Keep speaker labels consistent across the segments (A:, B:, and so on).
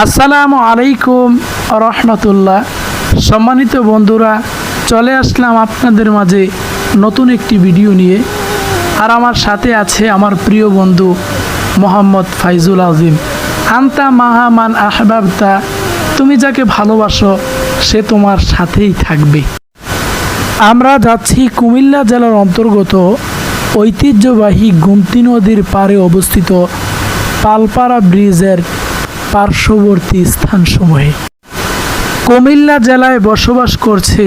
A: আসসালামু আলাইকুম রহমতুল্লাহ। সম্মানিত বন্ধুরা, চলে আসলাম আপনাদের মাঝে নতুন একটি ভিডিও নিয়ে। আর আমার সাথে আছে আমার প্রিয় বন্ধু মোহাম্মদ ফাইজুল আজিম। আন্তা মাহামান আহবাবতা, তুমি যাকে ভালোবাসো সে তোমার সাথেই থাকবে। আমরা যাচ্ছি কুমিল্লা জেলার অন্তর্গত ঐতিহ্যবাহী গোমতী নদীর পাড়ে অবস্থিত পালপাড়া ব্রিজের পার্শ্ববর্তী স্থানসমূহে। কুমিল্লা জেলায় বসবাস করছে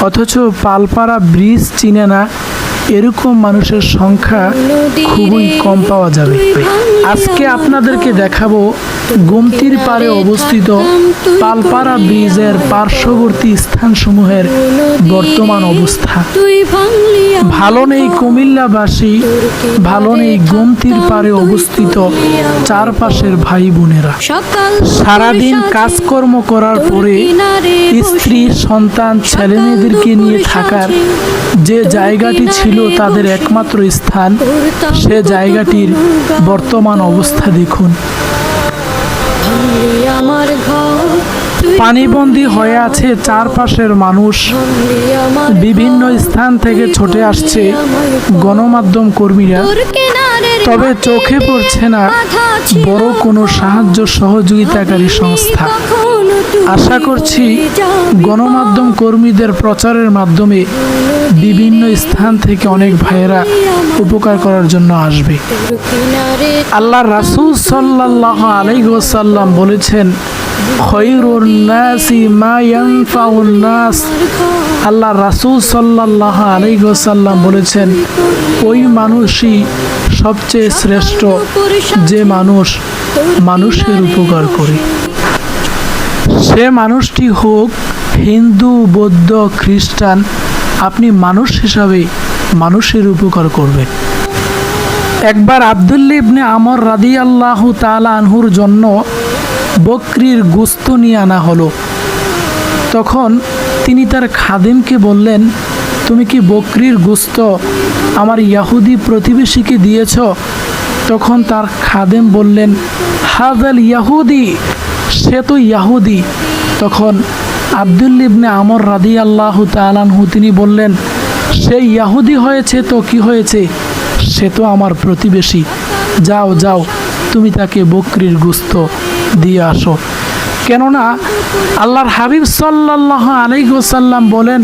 A: অথচ পালপাড়া ব্রিজ চিনে না, এরকম মানুষের সংখ্যা খুবই কম পাওয়া যাবে। আজকে আপনাদেরকে দেখাবো গোমতীর পাড়ে অবস্থিত পালপাড়া ব্রিজের পার্শ্ববর্তী স্থানসমূহের বর্তমান অবস্থা। ভালো নেই কুমিল্লাবাসী, ভালো নেই গোমতীর পাড়ে অবস্থিত চারপাশের ভাই বোনেরা। সারাদিন কাজকর্ম করার পরে স্ত্রী, সন্তান, ছেলেমেয়েদেরকে নিয়ে থাকার যে জায়গাটি ছিল তাদের একমাত্র স্থান, সে জায়গাটির বর্তমান অবস্থা দেখুন। পানিবন্দী হয়ে আছে চারপাশের মানুষ। বিভিন্ন স্থান থেকে ছুটে আসছে গণমাধ্যম কর্মীরা, তবে চোখে পড়ছে না বড় কোনো সাহায্য সহযোগিতাকারী সংস্থা। আশা করছি গণমাধ্যম কর্মীদের প্রচারের মাধ্যমে বিভিন্ন স্থান থেকে অনেক ভাইয়েরা উপকার করার জন্য আসবে। আল্লাহ রাসূল সাল্লাল্লাহু আলাইহি ওয়াসাল্লাম বলেছেন, খৈরুন নাসি মা ইয়ানফাউন নাস। আল্লাহ রাসূল সাল্লাল্লাহু আলাইহি ওয়াসাল্লাম বলেছেন, ওই মানুষই সবচেয়ে শ্রেষ্ঠ যে মানুষ মানুষের উপকার করে। সে মানুষটি হোক হিন্দু, বৌদ্ধ, খ্রিস্টান, আপনি মানুষ হিসাবে মানুষের উপকার করবেন। একবার আব্দুল্লাহ ইবনে আমর রাদিয়াল্লাহু তাআলা আনহুর জন্য বকরির গোশত নিয়ে আনা হলো। তখন তিনি তার খাদেমকে বললেন, তুমি কি বকরির গোশত আমার ইহুদি প্রতিবেশীকে দিয়েছ? তখন তার খাদেম বললেন, হাযাল ইহুদি, সে তো ইহুদি। তখন আব্দুল্লাহ ইবনে আমর রাদিয়াল্লাহু তাআলা আনহু তিনি বললেন, সে ইহুদি হয়েছে তো কি হয়েছে, সে তো আমার প্রতিবেশী। যাও যাও, তুমি তাকে বকরির গোশত দিয়ে আসো। কেননা আল্লাহর হাবিব সাল্লাল্লাহু আলাইহি ওয়াসাল্লাম বলেন,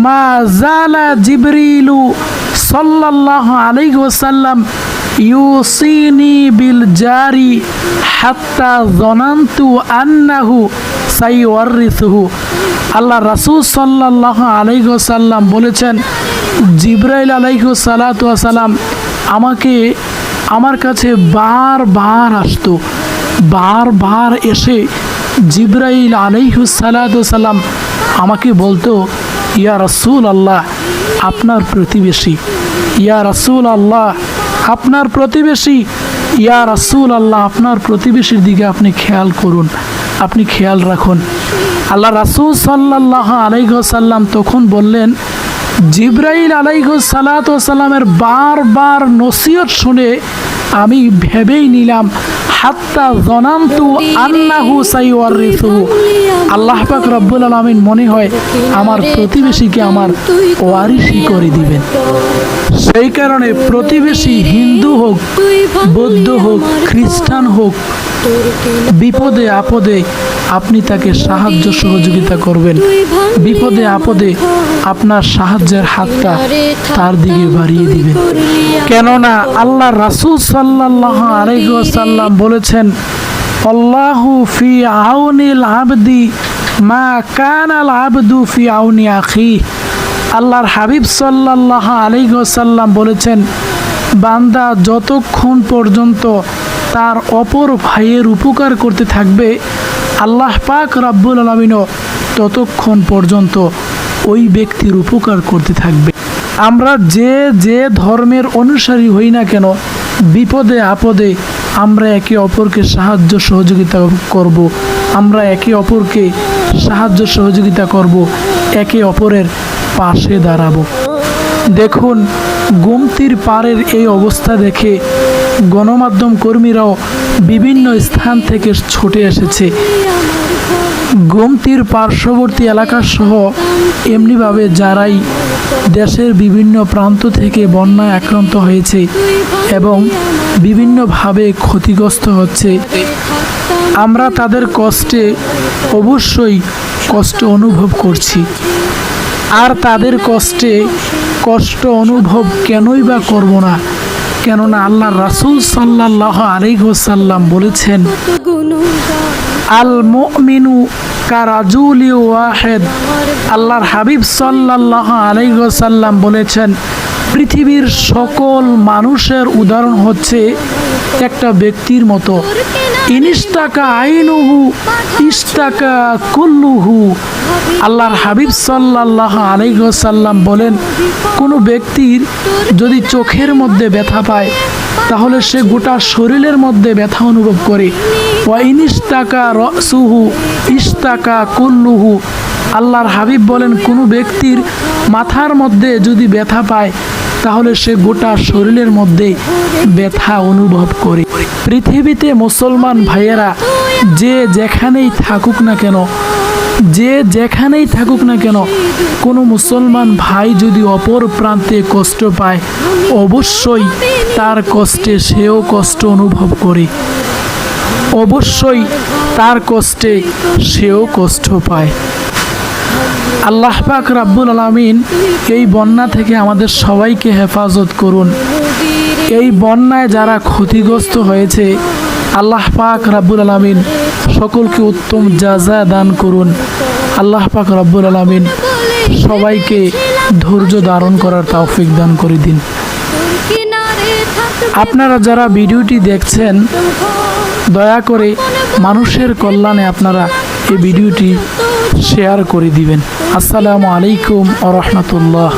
A: মা জালা জিবরিলু সাল্লাল্লাহু আলাইহি ওয়াসাল্লাম ইউসিনি বিল জারি হাত্তা যনানতু আন্নাহু সাইওয়ারিসুহু। আল্লাহ রাসূল সাল্লাল্লাহু আলাইহি ওয়াসাল্লাম বলেছেন, জিবরাইল আলাইহিস সালাতু ওয়াস সালাম আমার কাছে বারবার আসতো। বারবার এসে জিবরাইল আলাইহিস সালাতু ওয়াস সালাম আমাকে বলতো, ইয়া রাসূল আল্লাহ, আপনার প্রতিবেশী, ইয়া রাসূল আল্লাহ, আপনার প্রতিবেশী, ইয়া রাসূল আল্লাহ, আপনার প্রতিবেশীর দিকে আপনি খেয়াল করুন, আপনি খেয়াল রাখুন। আল্লাহ রাসূল সাল্লাল্লাহু আলাইহি ওয়াসাল্লাম তখন বললেন, জিবরাইল আলাইহিস সালাতু ওয়াস সালামের বারবার নসিহত শুনে আমি ভেবেই নিলাম, হাত্তা যনানতু আন্নাহু সাইওয়ারিসুহু, আল্লাহ পাক রব্বুল আলামিন মনে হয় আমার প্রতিবেশীকে আমার ওয়ারিসি করে দিবেন। সেই কারণে প্রতিবেশী হিন্দু হোক, বৌদ্ধ হোক, খ্রিস্টান হোক, বিপদে আপদে আপনি তাকে সাহায্য সহযোগিতা করবেন। বিপদে আপদে আপনার সাহায্যের হাতটা তার দিকে বাড়িয়ে দিবেন। কেননা আল্লাহ রাসূল সাল্লাল্লাহু আলাইহি ওয়াসাল্লাম বলেছেন, আল্লাহু ফি আউনিল আবদি মা কানাল আবদু ফি আউনি আখি। আল্লাহর হাবিব সাল্লাল্লাহু আলাইহি ওয়াসাল্লাম বলেছেন, বান্দা যতক্ষণ পর্যন্ত তার অপর ভাইয়ের উপকার করতে থাকবে, আল্লাহ পাক রব্বুল আলামিনও ততক্ষণ পর্যন্ত ওই ব্যক্তির উপকার করতে থাকবে। আমরা যে ধর্মের অনুসারী হই না কেন, বিপদে আপদে আমরা একে অপরকে সাহায্য সহযোগিতা করব, আমরা একে অপরকে সাহায্য সহযোগিতা করব, একে অপরের পাশে দাঁড়াবো। দেখুন গোমতীর পাড়ের এই অবস্থা দেখে গণমাধ্যম কর্মীরাও বিভিন্ন স্থান থেকে ছুটে এসেছে। গোমতীর পার্শ্ববর্তী এলাকা সহ এমনিভাবে যারাই দেশের বিভিন্ন প্রান্ত থেকে বন্যায় আক্রান্ত হয়েছে এবং বিভিন্নভাবে ক্ষতিগ্রস্ত হচ্ছে, আমরা তাদের কষ্টে অবশ্যই কষ্ট অনুভব করছি। আর তাদের কষ্ট অনুভব কেনই বা করব না, কেননা আল্লাহ রাসূল সাল্লাল্লাহু আলাইহি ওয়াসাল্লাম বলেছেন, আল মুমিনু কারাজুলি ওয়াহিদ। আল্লাহর হাবিব সাল্লাল্লাহু আলাইহি ওয়াসাল্লাম বলেছেন, পৃথিবীর সকল মানুষের উদাহরণ হচ্ছে একটা ব্যক্তির মতো। ইনিস্তাকা আইনুহু ইস্তাকা কুল্লুহু। আল্লাহর হাবিব সাল্লাল্লাহু আলাইহি ওয়াসাল্লাম বলেন, কোনো ব্যক্তির যদি চোখের মধ্যে ব্যথা পায় তাহলে সে গোটা শরীরের মধ্যে ব্যথা অনুভব করে। ওয়া ইনিস্তাকা রাসুহু ইস্তাকা কুল্লুহু। আল্লাহর হাবিব বলেন, কোনো ব্যক্তির মাথার মধ্যে যদি ব্যথা পায় তাহলে সে গোটা শরীরের মধ্যে ব্যথা অনুভব করে। পৃথিবীতে মুসলমান ভাইয়েরা যে যেখানেই থাকুক না কেন, কোনো মুসলমান ভাই যদি অপর প্রান্তে কষ্ট পায়, অবশ্যই তার কষ্টে সেও কষ্ট অনুভব করে, অবশ্যই তার কষ্টে সেও কষ্ট পায়। আল্লাহ পাক রাব্বুল আলামিন এই বন্যা থেকে আমাদের সবাইকে হেফাজত করুন। এই বন্যায় যারা ক্ষতিগ্রস্ত হয়েছে, আল্লাহ পাক রাব্বুল আলামিন সকলকে উত্তম জাযা দান করুন। আল্লাহ পাক রাব্বুল আলামিন সবাইকে ধৈর্য ধারণ করার তৌফিক দান করে দিন। আপনারা যারা ভিডিওটি দেখছেন, দয়া করে মানুষের কল্যাণে আপনারা এই ভিডিওটি শেয়ার করে দিবেন। আসসালামু আলাইকুম ওয়া রাহমাতুল্লাহ।